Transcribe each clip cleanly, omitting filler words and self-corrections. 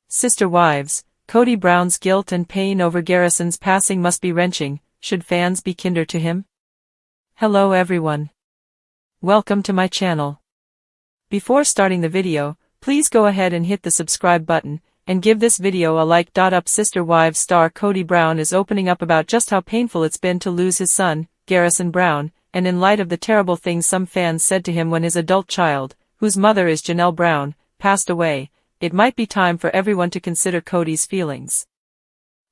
Sister wives, Kody Brown's guilt and pain over Garrison's passing must be wrenching. Should fans be kinder to him? Hello everyone. Welcome to my channel. Before starting the video, please go ahead and hit the subscribe button, and give this video a like. Up Sister Wives star Kody Brown is opening up about just how painful it's been to lose his son, Garrison Brown, and in light of the terrible things some fans said to him when his adult child, whose mother is Janelle Brown, passed away, it might be time for everyone to consider Kody's feelings.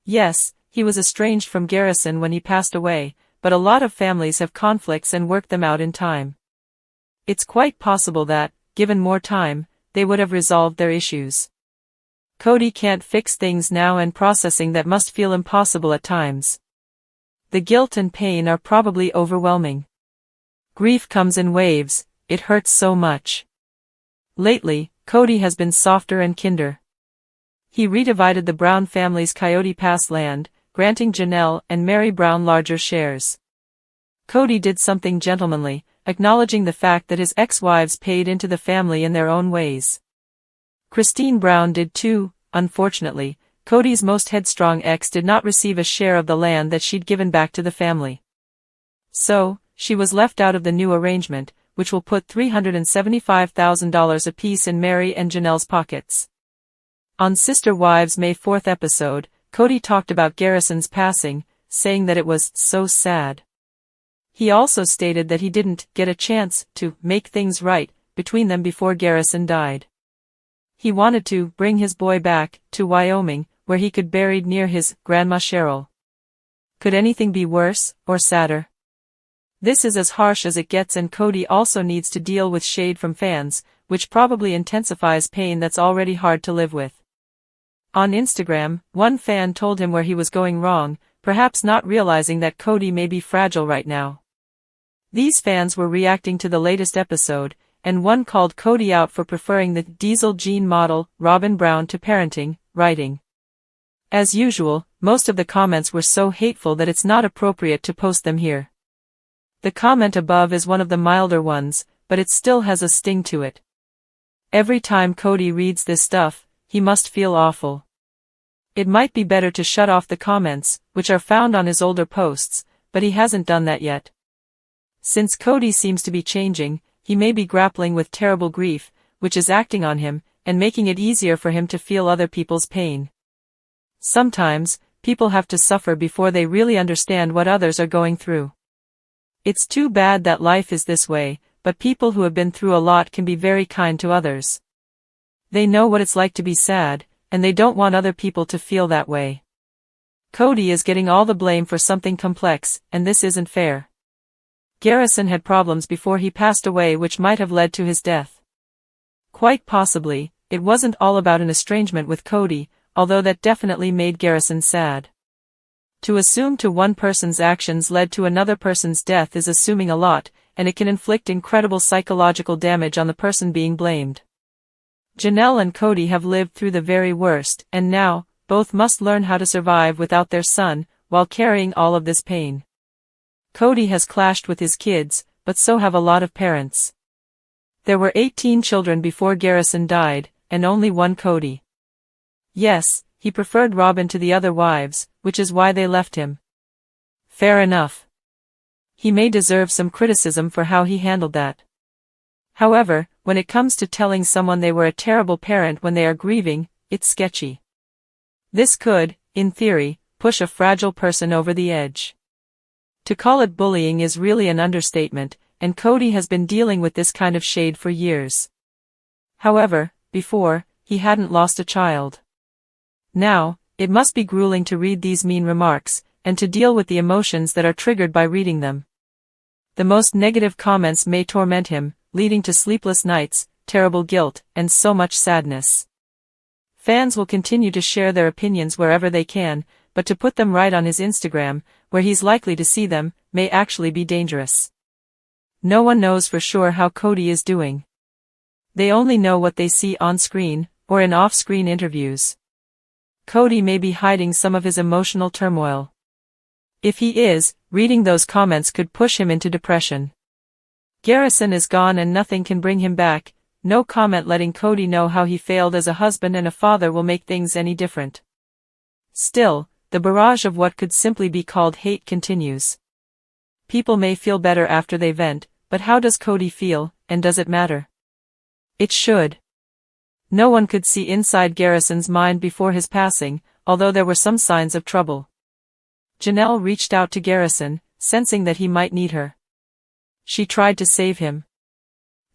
Yes, he was estranged from Garrison when he passed away, but a lot of families have conflicts and work them out in time. It's quite possible that, given more time, they would have resolved their issues. Kody can't fix things now, and processing that must feel impossible at times. The guilt and pain are probably overwhelming. Grief comes in waves, it hurts so much. Lately, Kody has been softer and kinder. He redivided the Brown family's Coyote Pass land, granting Janelle and Mary Brown larger shares. Kody did something gentlemanly, acknowledging the fact that his ex-wives paid into the family in their own ways. Christine Brown did too. Unfortunately, Kody's most headstrong ex did not receive a share of the land that she'd given back to the family. So, she was left out of the new arrangement, which will put $375,000 apiece in Mary and Janelle's pockets. On Sister Wives' May 4th episode, Kody talked about Garrison's passing, saying that it was so sad. He also stated that he didn't get a chance to make things right between them before Garrison died. He wanted to bring his boy back to Wyoming, where he could be buried near his grandma Cheryl. Could anything be worse or sadder? This is as harsh as it gets, and Kody also needs to deal with shade from fans, which probably intensifies pain that's already hard to live with. On Instagram, one fan told him where he was going wrong, perhaps not realizing that Kody may be fragile right now. These fans were reacting to the latest episode, and one called Kody out for preferring the diesel gene model, Robyn Brown, to parenting, writing. As usual, most of the comments were so hateful that it's not appropriate to post them here. The comment above is one of the milder ones, but it still has a sting to it. Every time Kody reads this stuff, he must feel awful. It might be better to shut off the comments, which are found on his older posts, but he hasn't done that yet. Since Kody seems to be changing, he may be grappling with terrible grief, which is acting on him, and making it easier for him to feel other people's pain. Sometimes, people have to suffer before they really understand what others are going through. It's too bad that life is this way, but people who have been through a lot can be very kind to others. They know what it's like to be sad, and they don't want other people to feel that way. Kody is getting all the blame for something complex, and this isn't fair. Garrison had problems before he passed away which might have led to his death. Quite possibly, it wasn't all about an estrangement with Kody, although that definitely made Garrison sad. To assume one person's actions led to another person's death is assuming a lot, and it can inflict incredible psychological damage on the person being blamed. Janelle and Kody have lived through the very worst, and now, both must learn how to survive without their son, while carrying all of this pain. Kody has clashed with his kids, but so have a lot of parents. There were 18 children before Garrison died, and only one Kody. Yes, he preferred Robyn to the other wives, which is why they left him. Fair enough. He may deserve some criticism for how he handled that. However, when it comes to telling someone they were a terrible parent when they are grieving, it's sketchy. This could, in theory, push a fragile person over the edge. To call it bullying is really an understatement, and Kody has been dealing with this kind of shade for years. However, before, he hadn't lost a child. Now, it must be grueling to read these mean remarks, and to deal with the emotions that are triggered by reading them. The most negative comments may torment him, leading to sleepless nights, terrible guilt, and so much sadness. Fans will continue to share their opinions wherever they can, but to put them right on his Instagram, where he's likely to see them, may actually be dangerous. No one knows for sure how Kody is doing. They only know what they see on screen, or in off-screen interviews. Kody may be hiding some of his emotional turmoil. If he is, reading those comments could push him into depression. Garrison is gone and nothing can bring him back, no comment letting Kody know how he failed as a husband and a father will make things any different. Still, the barrage of what could simply be called hate continues. People may feel better after they vent, but how does Kody feel, and does it matter? It should. No one could see inside Garrison's mind before his passing, although there were some signs of trouble. Janelle reached out to Garrison, sensing that he might need her. She tried to save him.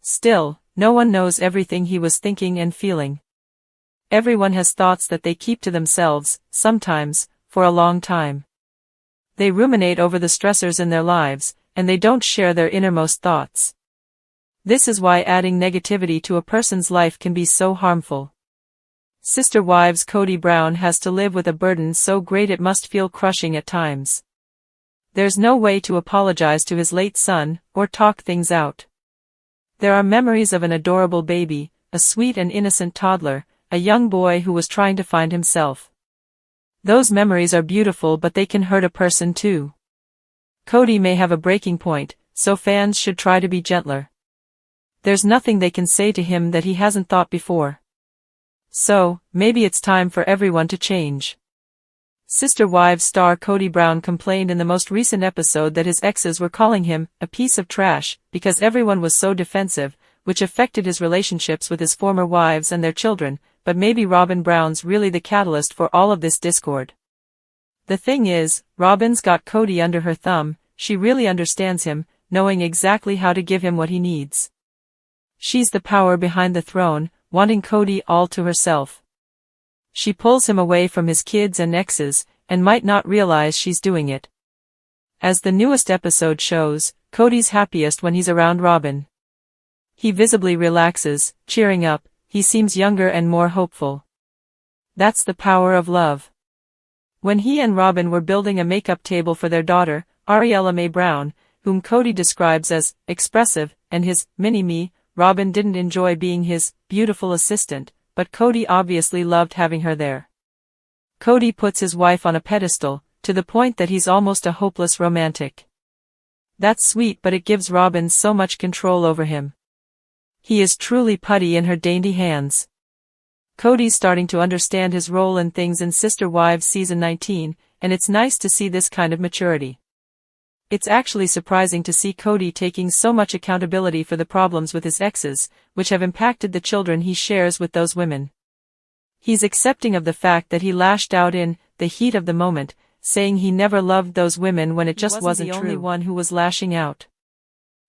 Still, no one knows everything he was thinking and feeling. Everyone has thoughts that they keep to themselves, sometimes, for a long time. They ruminate over the stressors in their lives, and they don't share their innermost thoughts. This is why adding negativity to a person's life can be so harmful. Sister Wives Kody Brown has to live with a burden so great it must feel crushing at times. There's no way to apologize to his late son, or talk things out. There are memories of an adorable baby, a sweet and innocent toddler, a young boy who was trying to find himself. Those memories are beautiful, but they can hurt a person too. Kody may have a breaking point, so fans should try to be gentler. There's nothing they can say to him that he hasn't thought before. So, maybe it's time for everyone to change. Sister Wives star Kody Brown complained in the most recent episode that his exes were calling him a piece of trash because everyone was so defensive, which affected his relationships with his former wives and their children, but maybe Robyn Brown's really the catalyst for all of this discord. The thing is, Robyn's got Kody under her thumb, she really understands him, knowing exactly how to give him what he needs. She's the power behind the throne, wanting Kody all to herself. She pulls him away from his kids and exes, and might not realize she's doing it. As the newest episode shows, Kody's happiest when he's around Robyn. He visibly relaxes, cheering up, he seems younger and more hopeful. That's the power of love. When he and Robyn were building a makeup table for their daughter, Ariella Mae Brown, whom Kody describes as expressive, and his mini-me, Robyn didn't enjoy being his beautiful assistant, but Kody obviously loved having her there. Kody puts his wife on a pedestal, to the point that he's almost a hopeless romantic. That's sweet, but it gives Robyn so much control over him. He is truly putty in her dainty hands. Kody's starting to understand his role in things in Sister Wives season 19, and it's nice to see this kind of maturity. It's actually surprising to see Kody taking so much accountability for the problems with his exes, which have impacted the children he shares with those women. He's accepting of the fact that he lashed out in the heat of the moment, saying he never loved those women when it just wasn't the only one who was lashing out.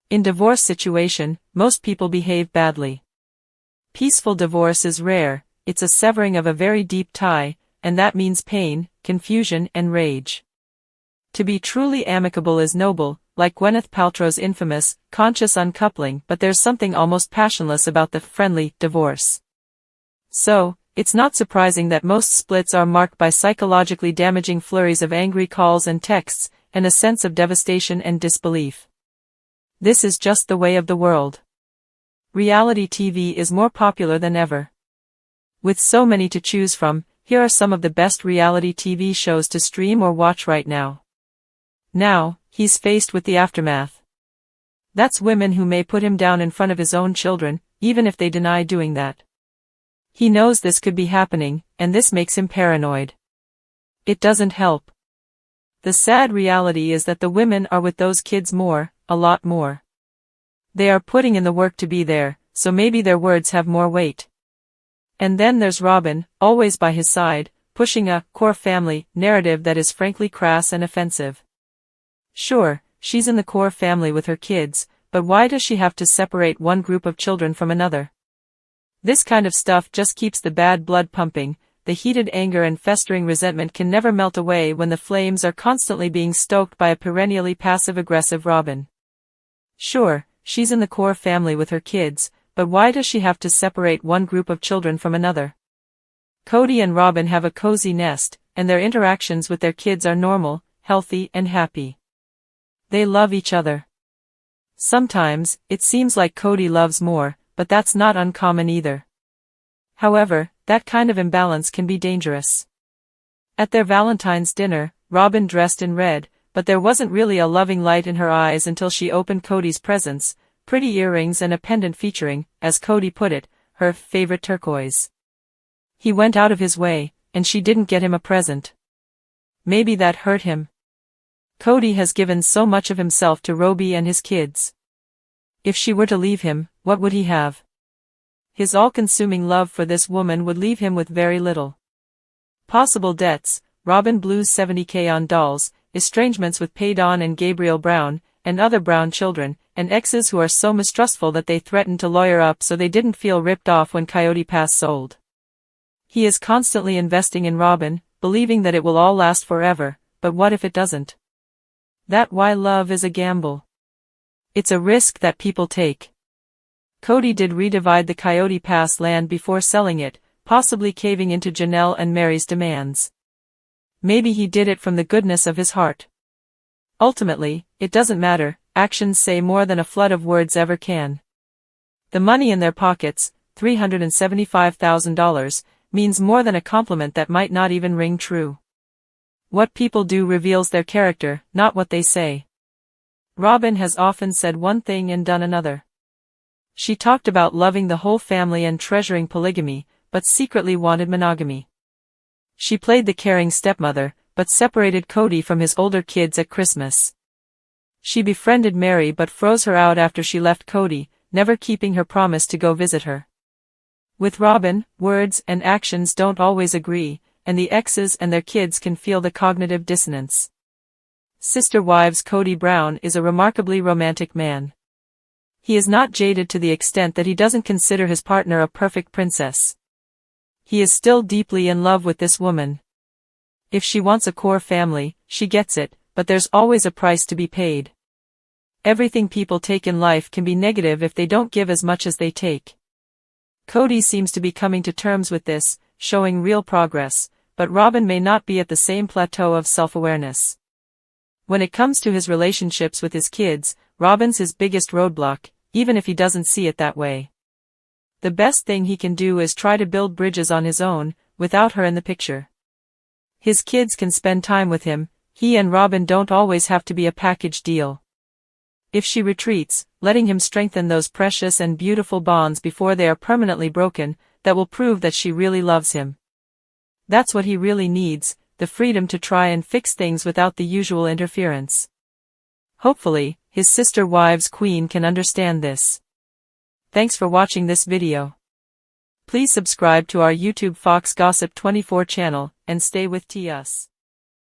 In divorce situation, most people behave badly. Peaceful divorce is rare, it's a severing of a very deep tie, and that means pain, confusion and rage. To be truly amicable is noble, like Gwyneth Paltrow's infamous, conscious uncoupling, but there's something almost passionless about the friendly divorce. So, it's not surprising that most splits are marked by psychologically damaging flurries of angry calls and texts, and a sense of devastation and disbelief. This is just the way of the world. Reality TV is more popular than ever. With so many to choose from, here are some of the best reality TV shows to stream or watch right now. Now, he's faced with the aftermath. That's women who may put him down in front of his own children, even if they deny doing that. He knows this could be happening, and this makes him paranoid. It doesn't help. The sad reality is that the women are with those kids more, a lot more. They are putting in the work to be there, so maybe their words have more weight. And then there's Robyn, always by his side, pushing a core family narrative that is frankly crass and offensive. Sure, she's in the core family with her kids, but why does she have to separate one group of children from another? This kind of stuff just keeps the bad blood pumping. The heated anger and festering resentment can never melt away when the flames are constantly being stoked by a perennially passive-aggressive Robyn. Sure, she's in the core family with her kids, but why does she have to separate one group of children from another? Kody and Robyn have a cozy nest, and their interactions with their kids are normal, healthy and happy. They love each other. Sometimes, it seems like Kody loves more, but that's not uncommon either. However, that kind of imbalance can be dangerous. At their Valentine's dinner, Robyn dressed in red, but there wasn't really a loving light in her eyes until she opened Kody's presents, pretty earrings and a pendant featuring, as Kody put it, her favorite turquoise. He went out of his way, and she didn't get him a present. Maybe that hurt him. Kody has given so much of himself to Robyn and his kids. If she were to leave him, what would he have? His all-consuming love for this woman would leave him with very little. Possible debts: Robyn blew $70K on dolls, estrangements with Paydon and Gabriel Brown, and other Brown children, and exes who are so mistrustful that they threatened to lawyer up so they didn't feel ripped off when Kody Pass sold. He is constantly investing in Robyn, believing that it will all last forever, but what if it doesn't? That's why love is a gamble. It's a risk that people take. Kody did redivide the Coyote Pass land before selling it, possibly caving into Janelle and Mary's demands. Maybe he did it from the goodness of his heart. Ultimately, it doesn't matter, actions say more than a flood of words ever can. The money in their pockets, $375,000, means more than a compliment that might not even ring true. What people do reveals their character, not what they say. Robyn has often said one thing and done another. She talked about loving the whole family and treasuring polygamy, but secretly wanted monogamy. She played the caring stepmother, but separated Kody from his older kids at Christmas. She befriended Mary but froze her out after she left Kody, never keeping her promise to go visit her. With Robyn, words and actions don't always agree, and the exes and their kids can feel the cognitive dissonance. Sister Wives Kody Brown is a remarkably romantic man. He is not jaded to the extent that he doesn't consider his partner a perfect princess. He is still deeply in love with this woman. If she wants a core family, she gets it, but there's always a price to be paid. Everything people take in life can be negative if they don't give as much as they take. Kody seems to be coming to terms with this, showing real progress, but Robyn may not be at the same plateau of self-awareness. When it comes to his relationships with his kids, Robyn's his biggest roadblock, even if he doesn't see it that way. The best thing he can do is try to build bridges on his own, without her in the picture. His kids can spend time with him, he and Robyn don't always have to be a package deal. If she retreats, letting him strengthen those precious and beautiful bonds before they are permanently broken, that will prove that she really loves him. That's what he really needs, the freedom to try and fix things without the usual interference. Hopefully, his sister wives queen can understand this. Thanks for watching this video. Please subscribe to our YouTube Fox Gossip 24 channel, and stay with TUS.